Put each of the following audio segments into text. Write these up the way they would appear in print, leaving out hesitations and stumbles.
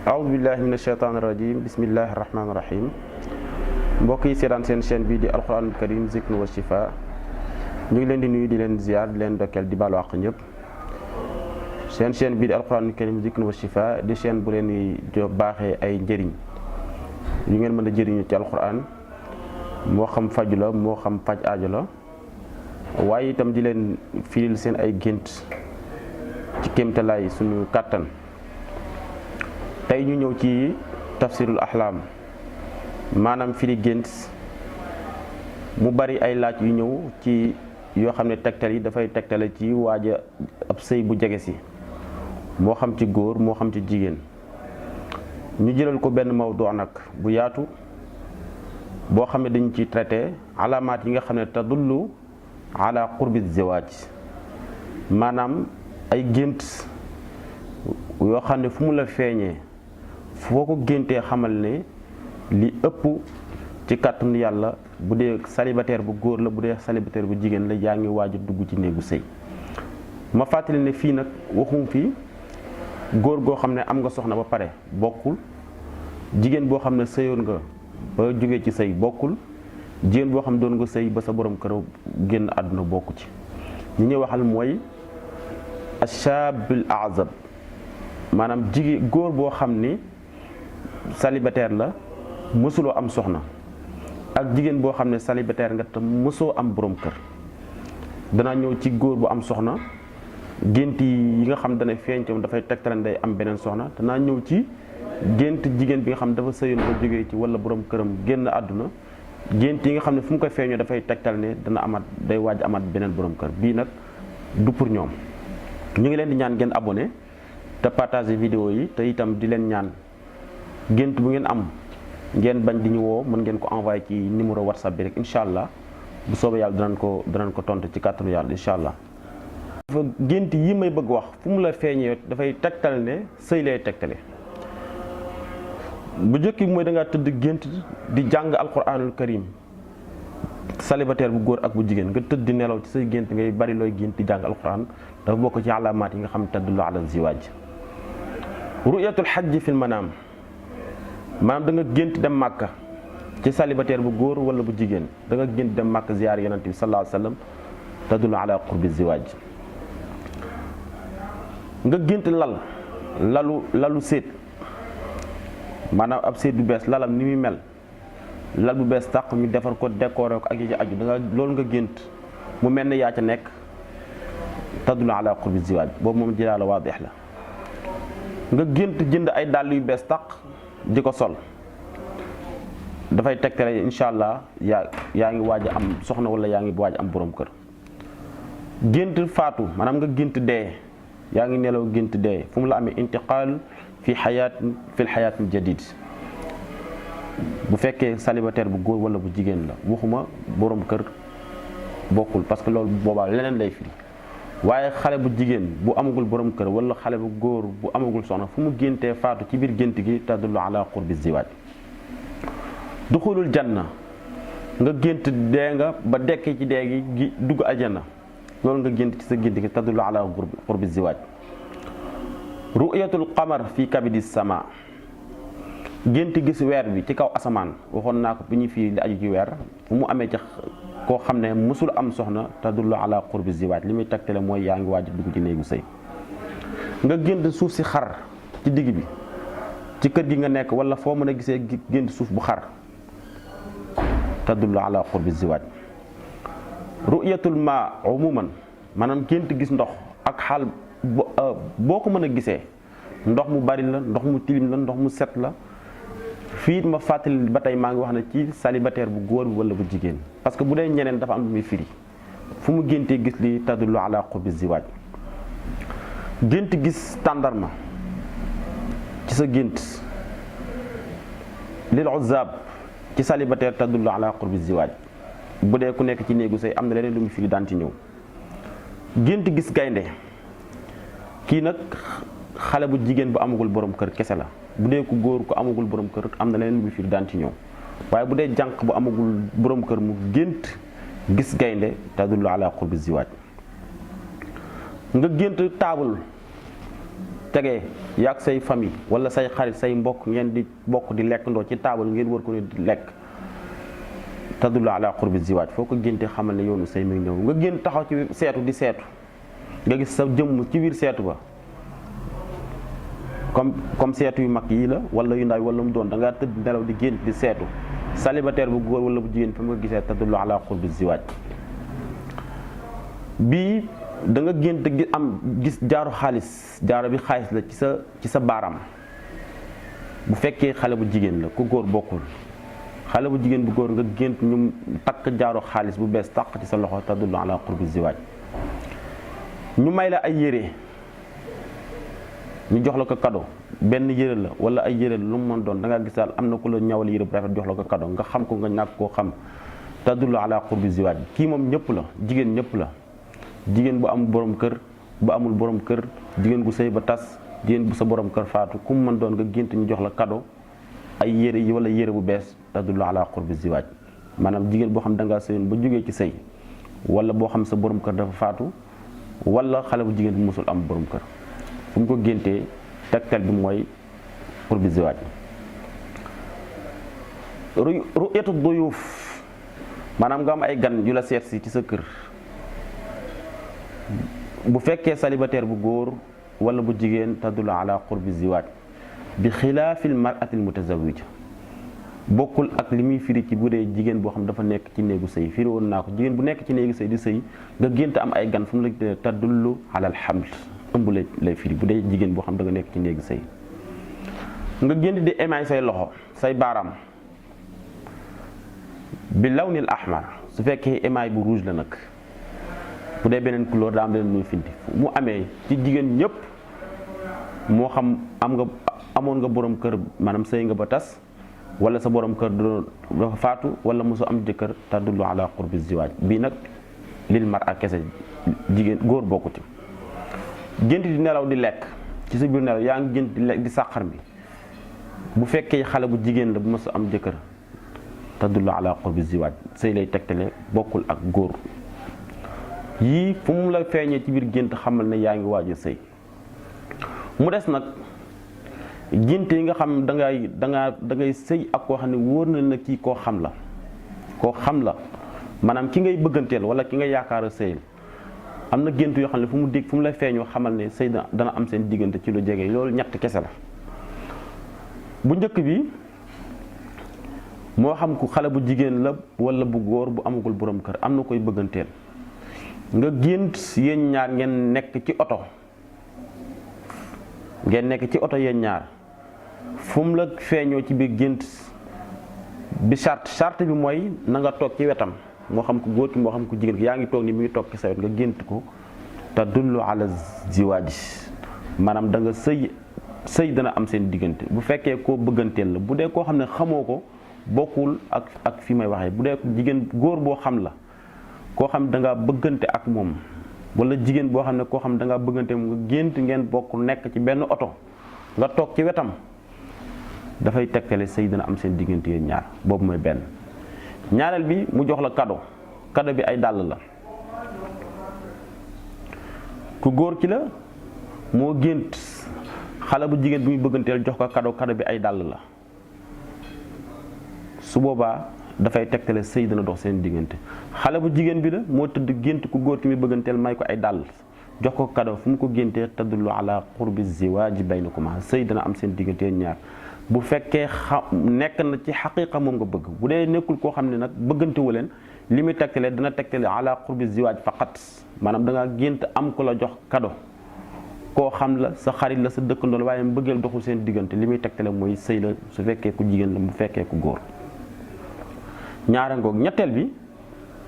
aoudubillahi min asheytaan irajim bismillahi irrahmani irrahim mbokk yi seetaan seen chaîne bii di alquranul karim zikr wa shifa ñu ngi leen di nuyu di leen ziar di leen dokkeel di baalu àq ñëpp. seen chaîne bii di alquranul karim zikr wa shifa di chaîne bu leen di baaxee ay njëriñ yu ngeen mën a jëriñu ci alquran moo xam faju la moo xam faj aajo la waaye itam di leen firil seen ay gént ci kéemtalaay suñu kàttan. tey ñu ñëw ci tafsirul ahlam maanaam firi gént mu bari ay laaj yu ñëw ci yoo xam ne tegtal yi dafay tegtale ci waaja ab sëy bu jege si moo xam ci góor moo xam ci jigéen ñu jëlal ko benn mawdu nag bu yaatu boo xam ne dañu ci traité alaamaat yi nga xam ne tadullu ala qurbi ziwaaj maanaam ay gént yoo xam ne fu mu la feeñee foo ko géntee xamal ne li ëpp ci kàttanu yàlla bu dee célibataire bu góor la bu dee célibataire bu jigéen la yaa ngi waaj a dugg ci néegu sëy. ma fàttali ne fii nag waxum fii góor goo xam ne am nga soxna ba pare bokkul, jigéen boo xam ne sëyoon nga ba jógee ci sëy bokkul, jigéen boo xam ne doon nga sëy ba sa borom kër génn àdduna bokku ci. ñi ñuy waxal mooy ashabil azab maanaam jigéen góor boo xam ni célibataire la mësuloo am soxna ak jigéen boo xam ne célibataire nga te mësoo am borom kër. danaa ñëw ci góor bu am soxna gént yi nga xam dana feeñ ci dafay tegtale day am beneen soxna. danaa ñëw ci gént jigéen bi nga xam dafa sëyoon ba jógee ci wala borom këram génn àdduna gént yi nga xam ne fu mu koy feeñoo dafay tegtal ne dana amaat day waaj amaat beneen borom kër. bii nag du pour ñoom. ñu ngi leen di ñaan ngeen abonné te partager vidéo yi te itam di leen ñaan gént bu ngeen am ngeen bañ di ñu woo mën ngeen ko envoyé ci numéro whatsapp bi rek incha allah bu soobee yàlla danañ ko tontu ci kàttanu yàlla incha allah. dafa gént yi may bëgg wax fu mu la feeñee dafay tegtal ne sëy lay tegtale. bu njëkk bi mooy da ngaa tëdd gént di jàng alquranul karim célibataire bu góor ak bu jigéen nga tëdd di nelaw ci say gént ngay bari looy gént di jàng alquran dafa bokk ci alaamaat yi nga xam tadullu ala ziwaaj. ru'yatul hajj fil manaam maanaam da nga gént dem màkka ci célibataire bu góor wala bu jigéen da nga gént dem màkka ziyaar yonent bi sallallahu alayhi wa sallam tadullu ala qurbi ziwaaj. nga gént lalu séet maanaam ab séet bu bees lalam ni muy mel lal bu bees tàq ñu defar ko décoré ko ak yi ci aju da nga loolu nga gént mu mel ne yaa ca nekk tadullu ala qurbi ziwaaj boobu moom jilaala waadix la. nga gént jënd ay dàll yu bees tàq di ko sol dafay tegtale incha allah yaa ngi waaj a am soxna wala yaa ngi waaj am borom kër. gént faatu maanaam nga gént dee yaa ngi nelaw gént dee fu mu la amee intiqaal fil xayaatin jadid bu fekkee célibataire bu góor wala bu jigéen la waxuma borom kër bokkul parce que loolu boobaa leneen lay firi. waaye xale bu jigéen bu amagul borom kër wala xale bu góor bu amagul soxna fu mu géntee faatu ci biir gént gi tadullu ala qurbi ziwaaj. duxulul janna nga gént dee nga ba dekkee ci dee gi dugg aljanna loolu nga gént ci sa gént gi tadullu ala qurbi ziwaaj. ru'yatul qamar fi kabidi sama gént gis weer bi ci kaw asamaan waxoon naa ko bi ñu fii li aju ci weer fu mu amee ci koo xam ne mësul am soxna tadullu ala qurbi ziwaaj li muy tegtale mooy yaa ngi waaj dugg ci néegu sëy. nga gént suuf si xar ci digg bi ci kër gi nga nekk wala foo mën a gisee gént suuf bu xar tadullu ala qurbi ziwaaj. ru'yatul ma umuman maanaam gént gis ndox ak xaal boo ko mën a gisee ndox mu bari la ndox mu tilim la ndox mu set la. fii ma fàttali ba tey maa ngi wax ne ci célibataire bu góor bi wala bu jigéen parce que bu dee ñeneen dafa am lu muy firi fu mu géntee gis li tadullu ala qurbi ziwaaj. gént gis tàndarma ci sa gént lil uzab ci célibataire tadullu ala qurbi ziwaaj. bu dee ku nekk ci néegu sëy am na leneen lu muy firi daan ci ñëw. gént gis gaynde kii nag xale bu jigéen bu amagul borom kër kese la. bu dee ku góor ku amagul borom kër am na leneen lu fi daan ci ñëw waaye bu dee jànq bu amagul borom kër mu gént gis gaynde tadullu ala qurbi ziwaaj. nga gént taabul tegee yaag say famille wala say xarit say mbokk ngeen di bokk di lekkandoo ci taabal ngeen war ko ne di lekk tadullu ala qurbi ziwaaj foo ko génte xamal ne yoonu say mi ngi ñëw nga génn taxaw ci seetu di seetu nga gis sa jëmm ci biir seetu ba comme seetu yu mag yii la wala yu ndaw wala mu doon da ngaa tëdd nelaw di gént di seetu célibataire bu góor wala bu jigéen fa nga gisee tadullu ala qurbi ziwaaj bii da nga gént gis jaaru xaalis jaaro bi xaalis la ci sa baaraam bu fekkee xale bu jigéen la ku góor bokkul xale bu jigéen bu góor nga gént ñu takk jaaro xaalis bu bees tàq ci sa loxo tadullu ala qurbi ziwaaj ñu may la ay yére ñu jox la ko cadeau benn yére la wala ay yére la lu mu mën doon da nga gis daal am na ku la ñawal yére bu rafet jox la ko cadeau nga xam ko nga ñàkk koo xam tadullu ala qurbi ziwaaj kii moom ñëpp la jigéen ñëpp la jigéen bu amul borom kër bu amul borom kër jigéen gu sëy ba tas jigéen bu sa borom kër faatu ku mu mën doon nga gént ñu jox la cadeau ay yére yi wala yére bu bees tadullu ala qurbi ziwaaj maanaam jigéen boo xam da ngaa sëyoon ba jógee ci sëy wala boo xam sa borom kër dafa faatu wala xale bu jigéen bu musul am borom kër fu mu ko géntee tegtal bi mooy qurbi ziwaaj ru'yatu duyuuf maanaam nga am ay gan yu la seet si ci sa kër bu fekkee célibataire bu góor wala bu jigéen tadullu ala qurbi ziwaaj bi xilaafil mar'atil mutazawwija bokkul ak li muy firi ci bu dee jigéen boo xam dafa nekk ci néegu sëy firi woon naa ko jigéen bu nekk ci néegu sëy di sëy nga gént am ay gan fu mu la tadullu ala al haml ëmb lay firi bu dee jigéen boo xam da nga nekk ci néegu sëy nga gént di émaay say loxo say baaraam bi lawnil ahmar su fekkee émaay bu rouge la nag bu dee beneen couleur daa am leen muy finti mu amee ci jigéen ñëpp moo xam amoon nga borom kër maanaam sëy nga ba tas wala sa borom kër dafa faatu wala mosu am jëkkër tadullu ala qurbi ziwaaj bii nag lil mar'a kese jigéen góor bokku ci gént di nelaw di lekk ci sa biir nelaw yaa ngi gént di lekk di sàqar bi bu fekkee xale bu jigéen la bu mosu am jëkkër tadullu ala qurbi ziwaaj sëy lay tegtale bokkul ak góor yii fu mu la feeñee ci biir gént xamal ne yaa ngi waaj a sëy mu des nag gént yi nga xam da ngay sëy ak koo xam ne wóor na la kii koo xam la maanaam ki ngay bëgganteel wala ki nga yaakaar a sëyal am na gént yoo xam ne fu mu la feeñoo xamal ne sëy dana am seen diggante ci lu jege loolu ñett kese la bu njëkk bi moo xam ku xale bu jigéen la wala bu góor bu amagul borom kër am na koy bëgganteel nga gént yéen ñaar ngeen nekk ci oto yéen ñaar fu mu la feeñoo ci biir gént bi charte bi mooy na nga toog ci wetam moo xam ku góor ki moo xam ku jigéen ki yaa ngi toog ni muy toog ci sa wet nga gént ko tadullu ala ziwaaj maanaam da nga sëy dana am seen diggante bu fekkee koo bëgganteel la bu dee koo xam ne xamoo ko bokkul ak fi may waxee bu dee jigéen góor boo xam la koo xam da nga bëggante ak moom wala jigéen boo xam ne koo xam da nga bëggante moom nga gént ngeen bokk nekk ci benn oto nga toog ci wetam dafay tegtale sëy dana am seen diggante yéen ñaar boobu mooy benn ñaareel bi mu jox la cadeau bi ay dàll la ku góor ki la moo gént xale bu jigéen bi muy bëgganteel jox ko cadeau bi ay dàll la su boobaa dafay tegtale sëy dana dox seen diggante xale bu jigéen bi la moo tëdd gént ku góor ki muy bëgganteel may ko ay dàll jox ko cadeau fu mu ko géntee tadullu ala qurbi ziwaaji baynakuma sëy dana am seen diggante yéen ñaar bu fekkee nekk na ci xaqiiqa moom nga bëgg bu dee nekkul koo xam ne nag bëggantewu leen li muy tegtale dana tegtale ala qurbi ziwaaj faqat maanaam da ngaa gént am ku la jox cadeau koo xam la sa xarit la sa dëkkandoo la waaye mbëggeel doxul seen diggante li muy tegtale mooy sëy la su fekkee ku jigéen la bu fekkee ku góor ñaara ngoog ñetteel bi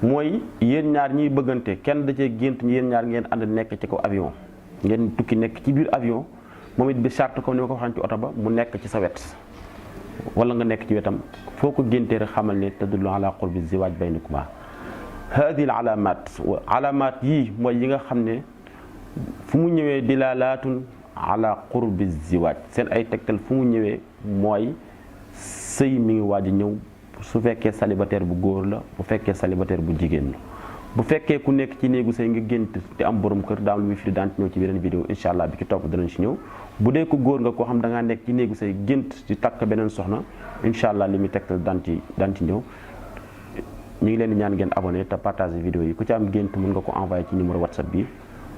mooy yéen ñaar ñiy bëggante kenn da cee gént yéen ñaar ngeen ànd nekk ci ko avion ngeen tukki nekk ci biir avion moom it bi charte comme ni ma ko waxee ci oto ba mu nekk ci sa wet wala nga nekk ci wetam foo ko géntee rek xamal ne tadullu ala qurbi ziwaaj baynakuma haadihi al alaamaat yii mooy yi nga xam ne fu mu ñëwee dilalaatun ala qurbi ziwaaj seen ay tegtal fu mu ñëwee mooy sëy mi ngi waaj a ñëw su fekkee célibataire bu góor la bu fekkee célibataire bu jigéen la bu fekkee ku nekk ci néegu sëy nga gént te am borom kër daa am lu muy firi daan ci ñëw ci beneen vidéo incha allah bi ci topp danañ ci ñëw. bu dee ko góor nga koo xam da ngaa nekk ci néegu sëy gént ci takk beneen soxna incha allah li muy tegtal daan ci ñëw. ñu ngi leen di ñaan ngeen abonné te partager vidéo yi ku ci am gént mën nga ko envoyé ci numéro WhatsApp bi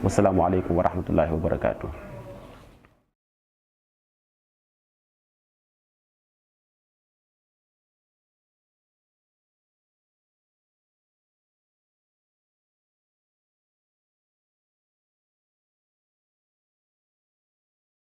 wasalaamualeykum wa rahmatullahi wa barakaatu.